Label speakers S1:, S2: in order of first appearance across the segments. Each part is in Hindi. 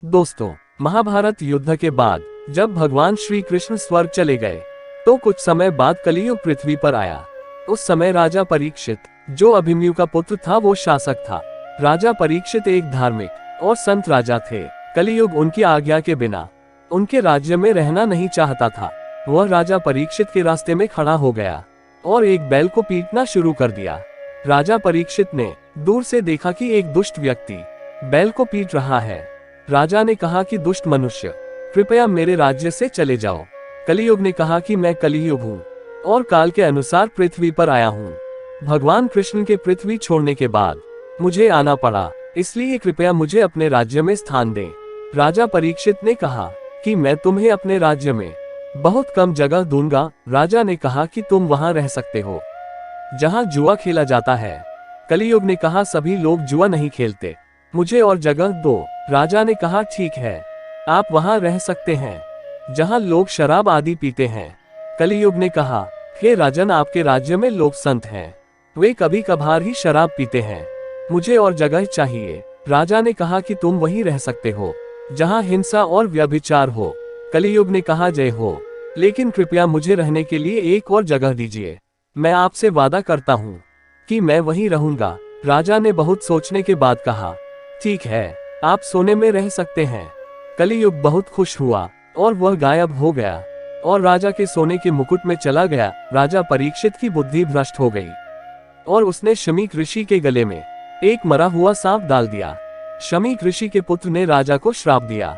S1: दोस्तों, महाभारत युद्ध के बाद जब भगवान श्री कृष्ण स्वर्ग चले गए तो कुछ समय बाद कलियुग पृथ्वी पर आया। उस समय राजा परीक्षित, जो अभिमन्यु का पुत्र था, वो शासक था। राजा परीक्षित एक धार्मिक और संत राजा थे। कलियुग उनकी आज्ञा के बिना उनके राज्य में रहना नहीं चाहता था। वह राजा परीक्षित के रास्ते में खड़ा हो गया और एक बैल को पीटना शुरू कर दिया। राजा परीक्षित ने दूर से देखा कि एक दुष्ट व्यक्ति बैल को पीट रहा है। राजा ने कहा कि दुष्ट मनुष्य, कृपया मेरे राज्य से चले जाओ। कलियुग ने कहा कि मैं कलियुग हूँ और काल के अनुसार पृथ्वी पर आया हूँ। भगवान कृष्ण के पृथ्वी छोड़ने के बाद मुझे आना पड़ा, इसलिए कृपया मुझे अपने राज्य में स्थान दें। राजा परीक्षित ने कहा कि मैं तुम्हें अपने राज्य में बहुत कम जगह दूंगा। राजा ने कहा कि तुम वहां रह सकते हो जहां जुआ खेला जाता है। कलियुग ने कहा सभी लोग जुआ नहीं खेलते, मुझे और जगह दो। राजा ने कहा ठीक है, आप वहां रह सकते हैं जहां लोग शराब आदि पीते हैं। कलियुग ने कहा हे राजन, आपके राज्य में लोग संत हैं, वे कभी कभार ही शराब पीते हैं, मुझे और जगह चाहिए। राजा ने कहा कि तुम वहीं रह सकते हो जहां हिंसा और व्यभिचार हो। कलियुग ने कहा जय हो, लेकिन कृपया मुझे रहने के लिए एक और जगह दीजिए। मैं आपसे वादा करता हूँ कि मैं वहीं रहूंगा। राजा ने बहुत सोचने के बाद कहा ठीक है, आप सोने में रह सकते हैं। कलियुग बहुत खुश हुआ और वह गायब हो गया और राजा के सोने के मुकुट में चला गया। राजा परीक्षित की बुद्धि भ्रष्ट हो गई और उसने शमीक ऋषि के गले में एक मरा हुआ सांप डाल दिया। शमीक ऋषि के पुत्र ने राजा को श्राप दिया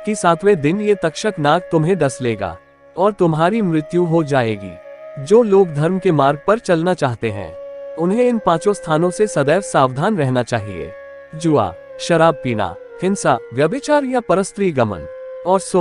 S1: कि 7वें दिन ये तक्षक नाग तुम्हें डस लेगा और तुम्हारी मृत्यु हो जाएगी। जो लोग धर्म के मार्ग पर चलना चाहते हैं, उन्हें इन 5 स्थानों से सदैव सावधान रहना चाहिए: जुआ, शराब पीना, हिंसा, व्यभिचार या परस्त्री गमन और सोना।